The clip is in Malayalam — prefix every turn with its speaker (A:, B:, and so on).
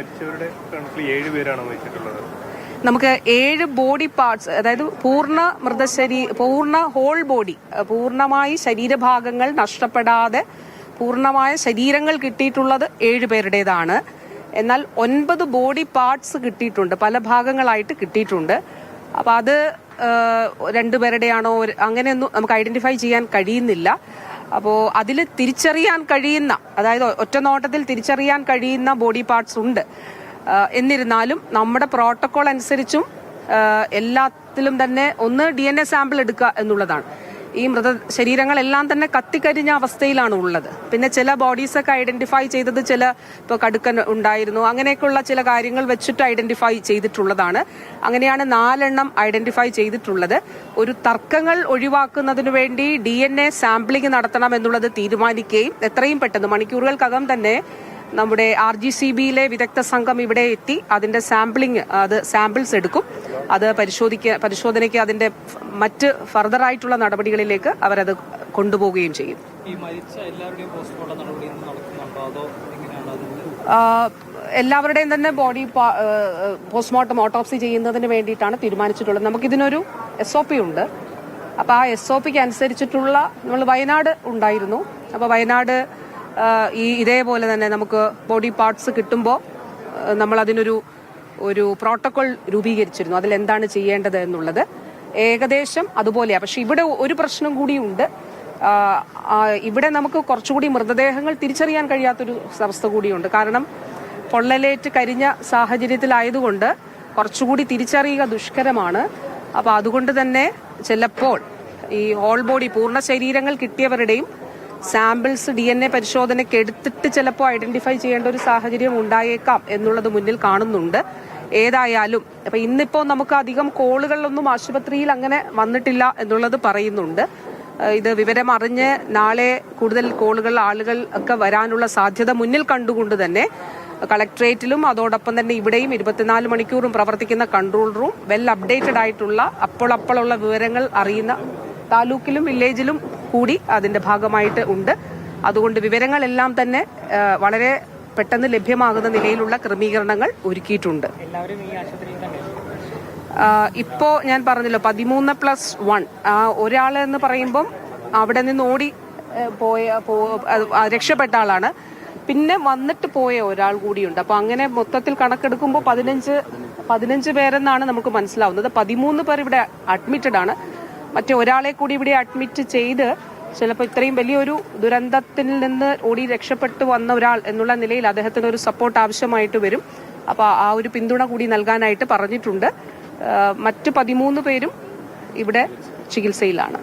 A: മരിച്ചവരുടെ 7 പേരാണ് മരിച്ചിട്ടുള്ളത്.
B: നമുക്ക് 7 ബോഡി പാർട്സ്, അതായത് പൂർണ്ണ ഹോൾ ബോഡി, പൂർണ്ണമായി ശരീരഭാഗങ്ങൾ നഷ്ടപ്പെടാതെ പൂർണ്ണമായ ശരീരങ്ങൾ കിട്ടിയിട്ടുള്ളത് 7 പേരുടേതാണ്. എന്നാൽ 9 ബോഡി പാർട്സ് കിട്ടിയിട്ടുണ്ട്, പല ഭാഗങ്ങളായിട്ട് കിട്ടിയിട്ടുണ്ട്. അപ്പോൾ അത് 2 പേരുടെയാണോ അങ്ങനെയൊന്നും നമുക്ക് ഐഡന്റിഫൈ ചെയ്യാൻ കഴിയുന്നില്ല. അപ്പോൾ അതിൽ തിരിച്ചറിയാൻ കഴിയുന്ന, അതായത് ഒറ്റ നോട്ടത്തിൽ തിരിച്ചറിയാൻ കഴിയുന്ന ബോഡി പാർട്സ് ഉണ്ട്. എന്നിരുന്നാലും നമ്മുടെ പ്രോട്ടോകോൾ അനുസരിച്ചും എല്ലാത്തിലും തന്നെ ഒന്ന് DNA സാമ്പിൾ എടുക്കുക എന്നുള്ളതാണ്. ഈ ശരീരങ്ങളെല്ലാം തന്നെ കത്തിക്കരിഞ്ഞ അവസ്ഥയിലാണ് ഉള്ളത്. പിന്നെ ചില ബോഡീസൊക്കെ ഐഡന്റിഫൈ ചെയ്തത് ഇപ്പോൾ കടുക്കൻ ഉണ്ടായിരുന്നു, അങ്ങനെയൊക്കെയുള്ള ചില കാര്യങ്ങൾ വെച്ചിട്ട് ഐഡന്റിഫൈ ചെയ്തിട്ടുള്ളതാണ്. അങ്ങനെയാണ് 4 എണ്ണം ഐഡന്റിഫൈ ചെയ്തിട്ടുള്ളത്. ഒരു തർക്കങ്ങൾ ഒഴിവാക്കുന്നതിന് വേണ്ടി DNA സാമ്പിളിംഗ് നടത്തണം എന്നുള്ളത് തീരുമാനിക്കുകയും എത്രയും പെട്ടെന്ന് മണിക്കൂറുകൾക്കകം തന്നെ നമ്മുടെ RGCBയിലെ വിദഗ്ധ സംഘം ഇവിടെ എത്തി അതിന്റെ സാമ്പിൾസ് എടുക്കും. അത് പരിശോധനയ്ക്ക് അതിന്റെ മറ്റ് ഫർദർ ആയിട്ടുള്ള നടപടികളിലേക്ക് അവരത് കൊണ്ടുപോവുകയും ചെയ്യും. എല്ലാവരുടെയും തന്നെ ബോഡി പോസ്റ്റ്മോർട്ടം ഓട്ടോപ്സി ചെയ്യുന്നതിന് വേണ്ടിയിട്ടാണ് തീരുമാനിച്ചിട്ടുള്ളത്. നമുക്കിതിനൊരു SOP ഉണ്ട്. അപ്പോൾ ആ SOPക്ക് അനുസരിച്ചിട്ടുള്ള, നമ്മൾ വയനാട് ഉണ്ടായിരുന്നു. അപ്പോൾ വയനാട് ഇതേപോലെ തന്നെ നമുക്ക് ബോഡി പാർട്സ് കിട്ടുമ്പോൾ നമ്മൾ അതിനൊരു പ്രോട്ടോകോൾ രൂപീകരിച്ചിരുന്നു, അതിലെന്താണ് ചെയ്യേണ്ടത് എന്നുള്ളത്. ഏകദേശം അതുപോലെയാണ്. പക്ഷെ ഇവിടെ ഒരു പ്രശ്നം കൂടിയുണ്ട്. ഇവിടെ നമുക്ക് കുറച്ചുകൂടി മൃതദേഹങ്ങൾ തിരിച്ചറിയാൻ കഴിയാത്തൊരു അവസ്ഥ കൂടിയുണ്ട്. കാരണം പൊള്ളലേറ്റ് കരിഞ്ഞ സാഹചര്യത്തിലായതുകൊണ്ട് കുറച്ചുകൂടി തിരിച്ചറിയുക ദുഷ്കരമാണ്. അപ്പോൾ അതുകൊണ്ട് തന്നെ ചിലപ്പോൾ ഈ ഹോൾ ബോഡി പൂർണ്ണ ശരീരങ്ങൾ കിട്ടിയവരുടെയും സാമ്പിൾസ് DNA പരിശോധനയ്ക്ക് എടുത്തിട്ട് ചിലപ്പോൾ ഐഡന്റിഫൈ ചെയ്യേണ്ട ഒരു സാഹചര്യം ഉണ്ടായേക്കാം എന്നുള്ളത് മുന്നിൽ കാണുന്നുണ്ട്. ഏതായാലും അപ്പൊ ഇന്നിപ്പോ നമുക്ക് അധികം കോളുകളൊന്നും ആശുപത്രിയിൽ അങ്ങനെ വന്നിട്ടില്ല എന്നുള്ളത് പറയുന്നുണ്ട്. ഇത് വിവരം അറിഞ്ഞ് നാളെ കൂടുതൽ ആളുകൾ ഒക്കെ വരാനുള്ള സാധ്യത മുന്നിൽ കണ്ടുകൊണ്ട് തന്നെ കളക്ടറേറ്റിലും അതോടൊപ്പം തന്നെ ഇവിടെയും 24 മണിക്കൂറും പ്രവർത്തിക്കുന്ന കൺട്രോൾ റൂം വെൽ അപ്ഡേറ്റഡ് ആയിട്ടുള്ള അപ്പോഴുള്ള വിവരങ്ങൾ അറിയുന്ന താലൂക്കിലും വില്ലേജിലും കൂടി അതിന്റെ ഭാഗമായിട്ട് ഉണ്ട്. അതുകൊണ്ട് വിവരങ്ങളെല്ലാം തന്നെ വളരെ പെട്ടെന്ന് ലഭ്യമാകുന്ന നിലയിലുള്ള ക്രമീകരണങ്ങൾ ഒരുക്കിയിട്ടുണ്ട്. ഇപ്പോ ഞാൻ പറഞ്ഞല്ലോ 13+1 ഒരാൾ എന്ന് പറയുമ്പം അവിടെ നിന്ന് ഓടി രക്ഷപ്പെട്ട ആളാണ്. പിന്നെ വന്നിട്ട് പോയ ഒരാൾ കൂടിയുണ്ട്. അപ്പൊ അങ്ങനെ മൊത്തത്തിൽ കണക്കെടുക്കുമ്പോൾ 15 പേരെന്നാണ് നമുക്ക് മനസ്സിലാവുന്നത്. 13 പേർ ഇവിടെ അഡ്മിറ്റഡ് ആണ്. മറ്റേ ഒരാളെ കൂടി ഇവിടെ അഡ്മിറ്റ് ചെയ്ത് ചിലപ്പോൾ ഇത്രയും വലിയൊരു ദുരന്തത്തിൽ നിന്ന് ഓടി രക്ഷപ്പെട്ടു വന്ന ഒരാൾ എന്നുള്ള നിലയിൽ അദ്ദേഹത്തിന് ഒരു സപ്പോർട്ട് ആവശ്യമായിട്ട് വരും. അപ്പോൾ ആ ഒരു പിന്തുണ കൂടി നൽകാനായിട്ട് പറഞ്ഞിട്ടുണ്ട്. മറ്റ് 13 പേരും ഇവിടെ ചികിത്സയിലാണ്.